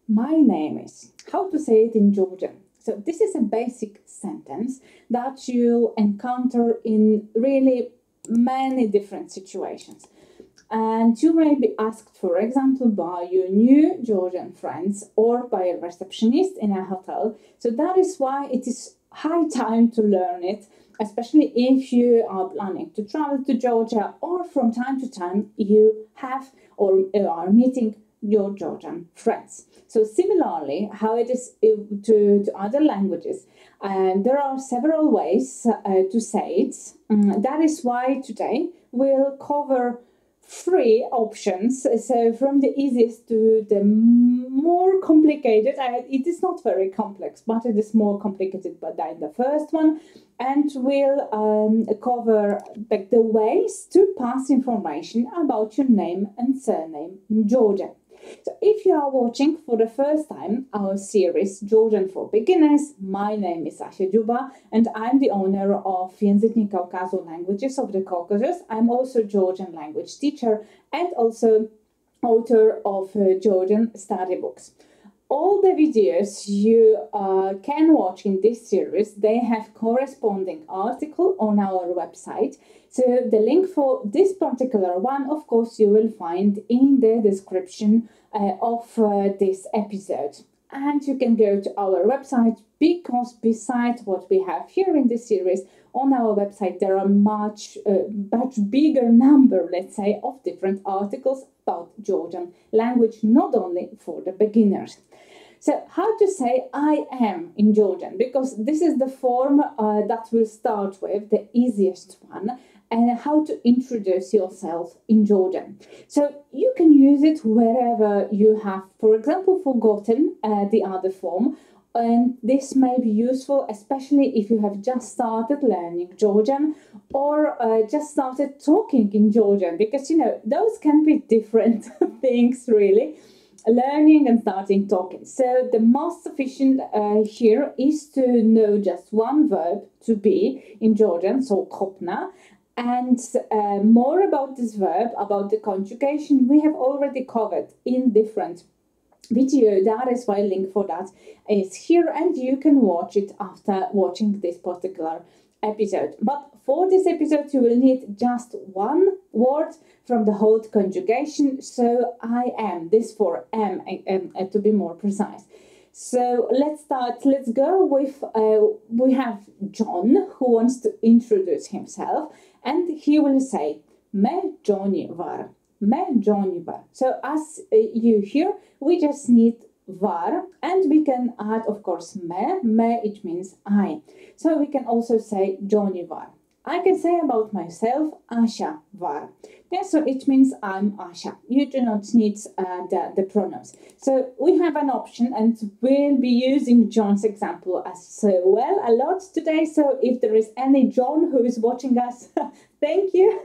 My name is. How to say it in Georgian? So this is a basic sentence that you'll encounter in really many different situations. And you may be asked, for example, by your new Georgian friends or by a receptionist in a hotel. So that is why it is high time to learn it, especially if you are planning to travel to Georgia or from time to time you have or are meeting your Georgian friends. So similarly, how it is to other languages, and there are several ways to say it. That is why today we'll cover three options. So from the easiest to the more complicated. It is not very complex, but it is more complicated than the first one. And we'll cover the ways to pass information about your name and surname in Georgian. So if you are watching for the first time our series Georgian for Beginners, my name is Asha Juba and I'm the owner of Języki Kaukazu Languages of the Caucasus. I'm also Georgian language teacher and also author of Georgian study books. All the videos you can watch in this series, they have corresponding article on our website. So the link for this particular one, of course, you will find in the description of this episode. And you can go to our website because besides what we have here in this series, on our website there are much bigger number, let's say, of different articles about Georgian language, not only for the beginners. So how to say I am in Georgian, because this is the form that we'll start with, the easiest one, and how to introduce yourself in Georgian. So you can use it wherever you have, for example, forgotten the other form. And this may be useful, especially if you have just started learning Georgian or just started talking in Georgian, because, you know, those can be different things, really. Learning and starting talking. So the most sufficient here is to know just one verb, to be, in Georgian, so kopna. And more about this verb, about the conjugation, we have already covered in different video. That is why link for that is here, and you can watch it after watching this particular episode. But for this episode you will need just one word from the whole conjugation. So I am, this for am, to be more precise. So let's start. Let's go with we have John, who wants to introduce himself, and he will say me Johnny var. Me Johnny var. So as you hear, we just need var, and we can add, of course, me, it means I. So we can also say Johnny var. I can say about myself Asha var. Yeah, so it means I'm Asha. You do not need the pronouns. So we have an option, and we'll be using John's example as well a lot today. So if there is any John who is watching us, thank you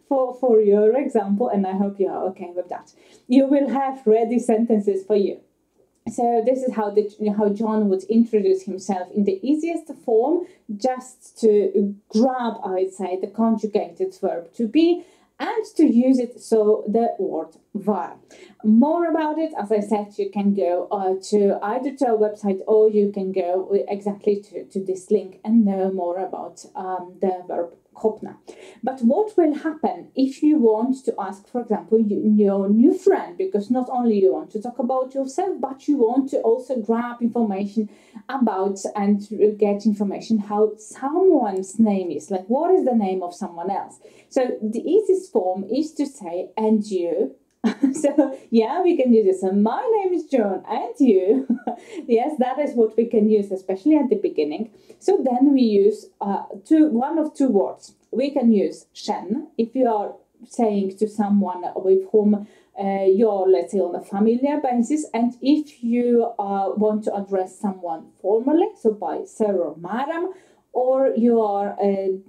for your example, and I hope you are okay with that. You will have ready sentences for you. So this is how John would introduce himself in the easiest form, just to grab, I would say, the conjugated verb to be, and to use it, so the word var. More about it, as I said, you can go to either to our website, or you can go exactly to this link and know more about the verb kopna. But what will happen if you want to ask, for example, your new friend, because not only you want to talk about yourself, but you want to also grab information about and get information how someone's name is, like what is the name of someone else. So the easiest form is to say and you. So yeah, we can use this. So my name is John, and you. Yes, that is what we can use, especially at the beginning. So then we use one of two words. We can use shen if you are saying to someone with whom you're, let's say, on a familiar basis, and if you want to address someone formally, so by sir or madam, or you are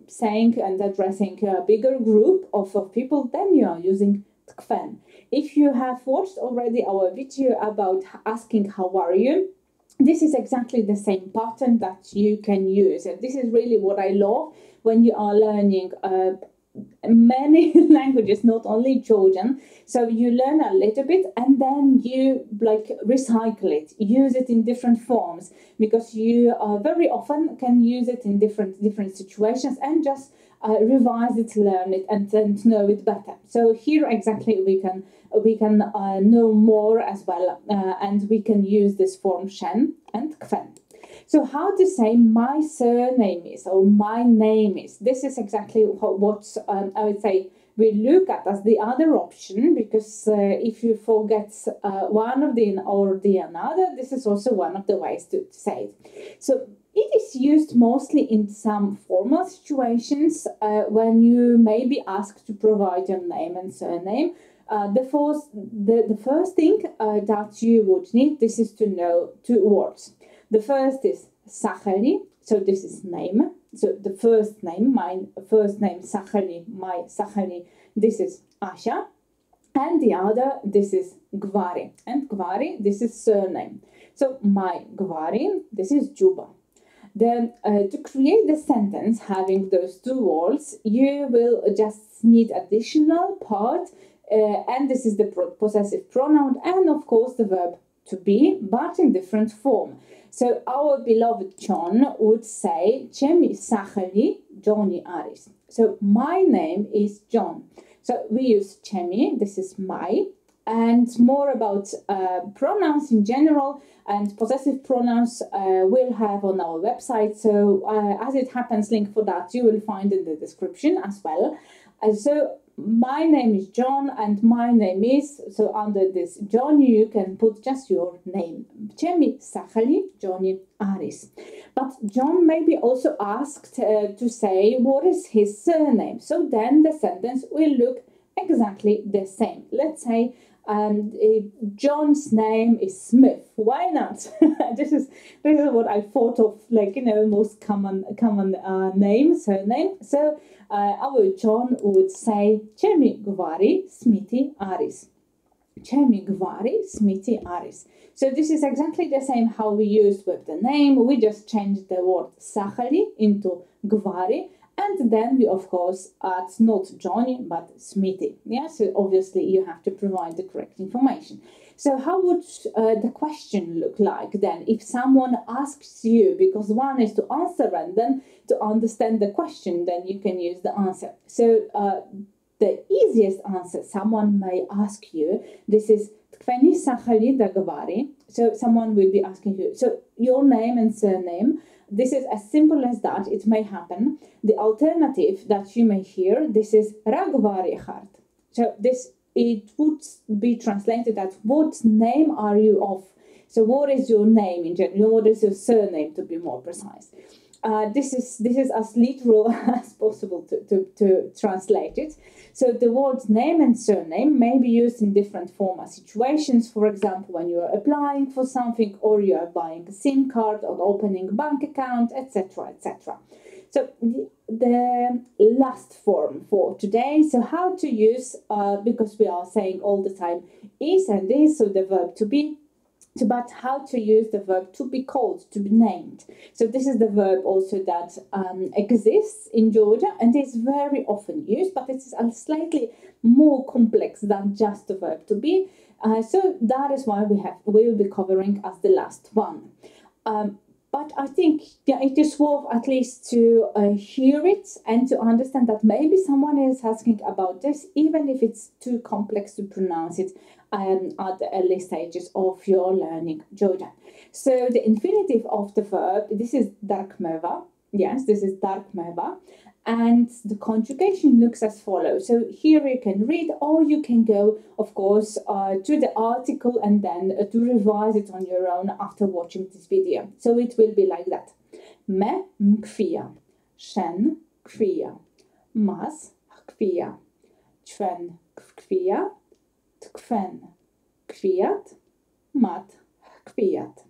saying and addressing a bigger group of people, then you are using tkven. If you have watched already our video about asking how are you, this is exactly the same pattern that you can use. And this is really what I love when you are learning many languages, not only Georgian. So you learn a little bit and then you like recycle it, use it in different forms, because you very often can use it in different situations and just revise it, learn it, and then know it better. So here exactly we can know more as well, and we can use this form shen and kven. So how to say my surname is or my name is? This is exactly what I would say we look at as the other option, because if you forget one of the or the another, this is also one of the ways to say it. So it is used mostly in some formal situations when you may be asked to provide your name and surname. The first thing that you would need, this is to know two words. The first is Sacheli, so this is name. So the first name, my first name, Sacheli, my Sacheli, this is Asha. And the other, this is Gvari. And Gvari, this is surname. So my Gvari, this is Juba. Then to create the sentence having those two words, you will just need additional part, and this is the possessive pronoun and of course the verb to be, but in different form. So our beloved John would say, Chemi Sacheli, Johnny Aris. So my name is John. So we use Chemi, this is my, and more about pronouns in general and possessive pronouns we'll have on our website. So as it happens, link for that you will find in the description as well. So my name is John and my name is, so under this John you can put just your name. Chemi Sacheli, Johnny Aris. But John may be also asked to say what is his surname. So then the sentence will look exactly the same. Let's say John's name is Smith. Why not? this is what I thought of, like, you know, most common surname. So our John would say Chemi Gvari Smithy Aris. Chemi Gvari Smithy Aris. So this is exactly the same how we used with the name. We just changed the word Sacheli into Gvari. And then we, of course, add not Johnny, but Smithy. Yeah, so obviously you have to provide the correct information. So how would the question look like then if someone asks you, because one is to answer and then to understand the question, then you can use the answer. So the easiest answer someone may ask you, this is Tkveni Sacheli Dagvari. So someone will be asking you, so your name and surname. This is as simple as that. It may happen. The alternative that you may hear, this is Ragvari Hart. So it would be translated as what name are you of? So what is your name in general? What is your surname, to be more precise? This is as literal as possible to translate it. So the words name and surname may be used in different formal situations. For example, when you are applying for something, or you are buying a SIM card, or opening a bank account, etc., etc. So the last form for today. So how to use, because we are saying all the time is and is, so the verb to be. But how to use the verb to be called, to be named. So this is the verb also that exists in Georgia and is very often used, but it's slightly more complex than just the verb to be. So that is why we will be covering as the last one. But I think it is worth at least to hear it and to understand that maybe someone is asking about this, even if it's too complex to pronounce it at the early stages of your learning Georgian. So the infinitive of the verb, this is darkmeva. Yes, this is darkmeva. And the conjugation looks as follows. So here you can read, or you can go, of course, to the article and then to revise it on your own after watching this video. So it will be like that. Me mkfia, shen kfia, mas kfia, chven kfia, tkven kfiat, mat kfiat.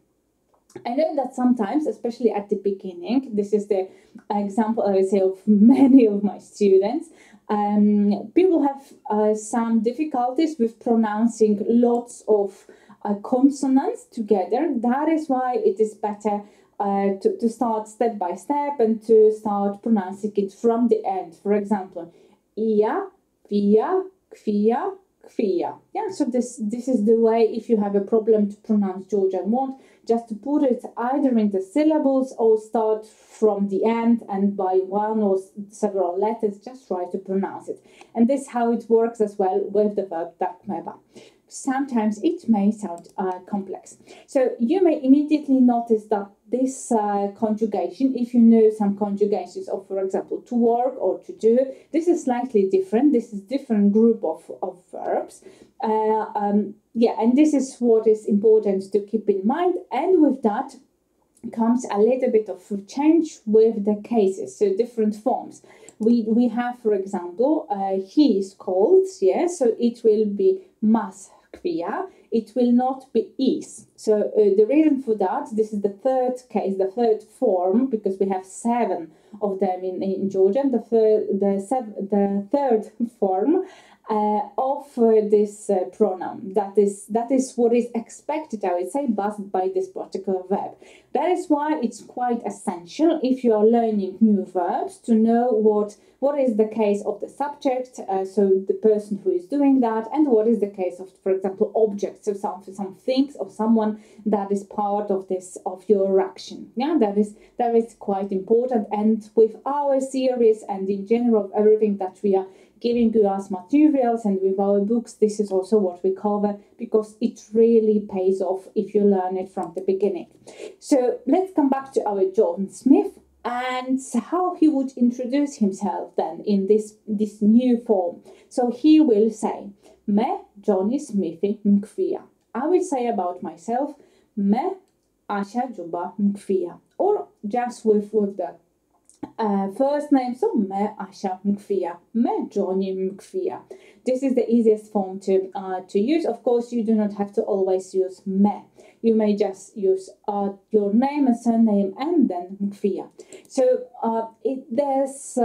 I know that sometimes, especially at the beginning, this is the example I would say of many of my students, people have some difficulties with pronouncing lots of consonants together. That is why it is better to start step by step and to start pronouncing it from the end. For example, ia, via, kvia, kvia. Yeah, so this is the way if you have a problem to pronounce Georgian word, just to put it either in the syllables or start from the end and by one or several letters, just try to pronounce it. And this is how it works as well with the verb takmeva. Sometimes it may sound complex. So you may immediately notice that this conjugation, if you know some conjugations of, for example, to work or to do, this is slightly different. This is different group of verbs. Yeah, and this is what is important to keep in mind. And with that comes a little bit of change with the cases, so different forms. We have, for example, he is called, yes, so it will be mas kvia, it will not be is. So the reason for that, this is the third case, the third form, because we have 7 of them in Georgian. The third form of this pronoun. That is what is expected, I would say, by this particular verb. That is why it's quite essential if you are learning new verbs to know what is the case of the subject, so the person who is doing that, and what is the case of, for example, objects, so some things or someone that is part of your action. Yeah, that is quite important. And with our series and in general everything that we are giving you as materials and with our books, this is also what we cover, because it really pays off if you learn it from the beginning. So let's come back to our John Smith and how he would introduce himself then in this new form. So he will say, me Johnny Smithy mkvia. I will say about myself, me Asha Juba mkvia, or just with the first name, so me Asha mkvia, me Johnny mkvia. This is the easiest form to use. Of course, you do not have to always use me. You may just use your name and surname and then mkvia. So there's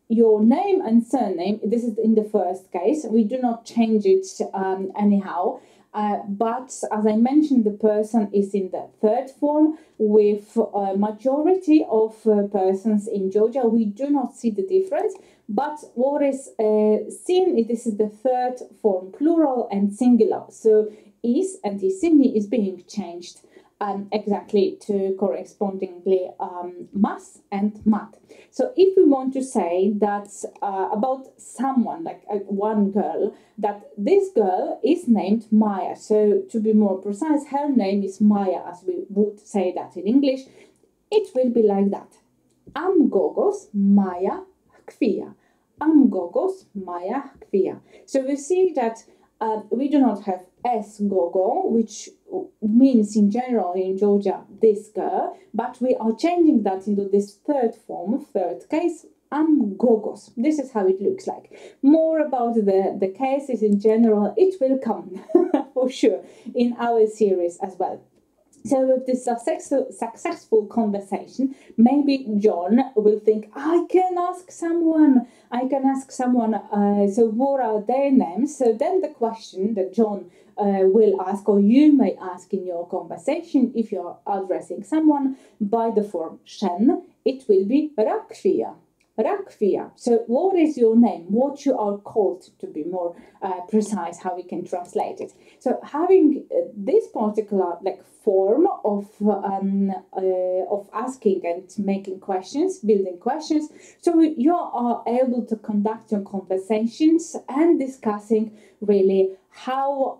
your name and surname. This is in the first case. We do not change it anyhow. But as I mentioned, the person is in the third form. With a majority of persons in Georgia, we do not see the difference. But what is seen, this is the third form, plural and singular. So is and isini is being changed exactly to correspondingly mas and mat. So if we want to say that about someone, like one girl, that this girl is named Maya. So to be more precise, her name is Maya, as we would say that in English. It will be like that. Am gogos Maya kvia. Am gogos Maya kvia. So we see that we do not have S gogo, which means in general in Georgia this girl, but we are changing that into this third form, third case, am gogos. This is how it looks like. More about the cases in general, it will come for sure in our series as well. So with this successful conversation, maybe John will think, I can ask someone, so what are their names? So then the question that John will ask, or you may ask in your conversation, if you're addressing someone by the form shen, it will be rakvia. Rakvia. So what is your name? What you are called, to be more precise, how we can translate it. So having this particular form of asking and making questions, building questions, so you are able to conduct your conversations and discussing really how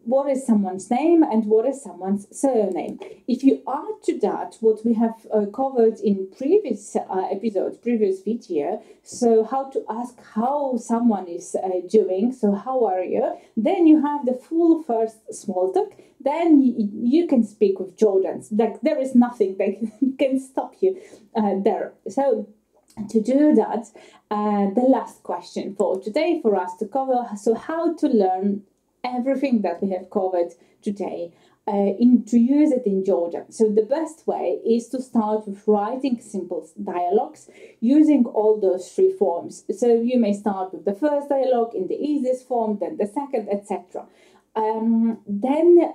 what is someone's name and what is someone's surname. If you add to that what we have covered in previous episodes, previous video, so how to ask how someone is doing, so how are you, then you have the full first small talk, then you can speak with Georgians. There is nothing that can stop you there. So to do that, the last question for today for us to cover, so how to learn everything that we have covered today to use it in Georgian. So the best way is to start with writing simple dialogues using all those 3 forms. So you may start with the first dialogue in the easiest form, then the second, etc. Then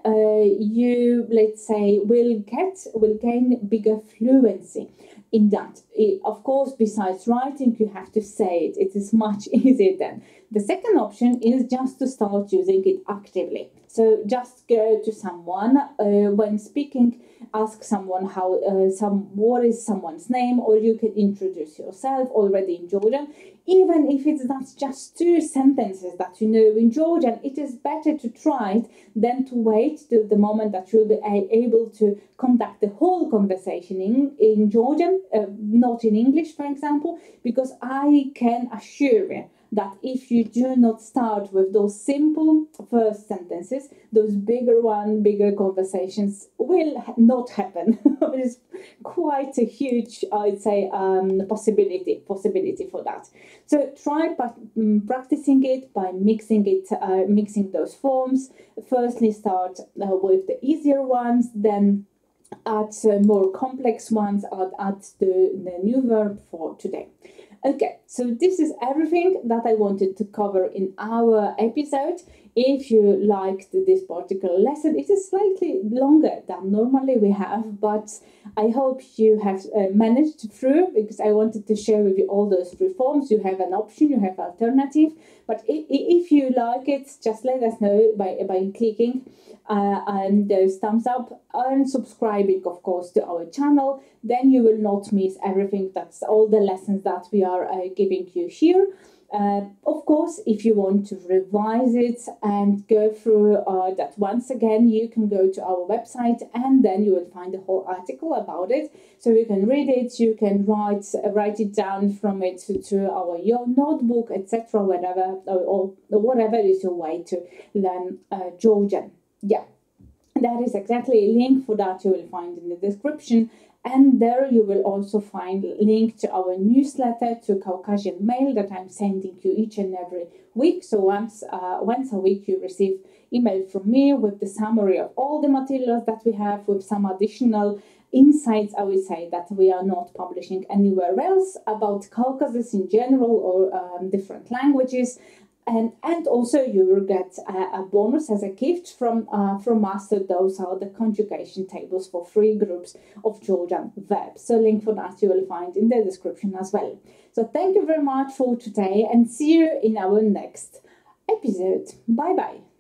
you, let's say, will gain bigger fluency. in that. Of course, besides writing, you have to say it. It is much easier then. The second option is just to start using it actively. So just go to someone when speaking, ask someone what is someone's name, or you can introduce yourself already in Georgian. Even if that's just 2 sentences that you know in Georgian, it is better to try it than to wait till the moment that you'll be able to conduct the whole conversation in Georgian, not in English, for example, because I can assure you that if you do not start with those simple first sentences, those bigger conversations will not happen. It is quite a huge, I'd say, possibility for that. So try practicing it by mixing those forms. Firstly, start with the easier ones, then add more complex ones, add the new verb for today. Okay, so this is everything that I wanted to cover in our episode. If you liked this particular lesson, it is slightly longer than normally we have, but I hope you have managed through, because I wanted to share with you all those 3 forms. You have an option, you have alternative, but if you like it, just let us know by clicking and those thumbs up and subscribing, of course, to our channel. Then you will not miss everything. That's all the lessons that we are giving you here. Of course, if you want to revise it and go through that once again, you can go to our website, and then you will find a whole article about it. So you can read it, you can write it down from it to your notebook, etc. Whatever, or whatever is your way to learn Georgian. Yeah, that is exactly a link for that you will find in the description. And there you will also find a link to our newsletter, to Caucasian Mail, that I'm sending you each and every week. So once a week you receive email from me with the summary of all the materials that we have, with some additional insights, I would say, that we are not publishing anywhere else about Caucasus in general, or different languages. And also you will get a bonus as a gift from us. So those are the conjugation tables for 3 groups of Georgian verbs. So link for that you will find in the description as well. So thank you very much for today, and see you in our next episode. Bye bye.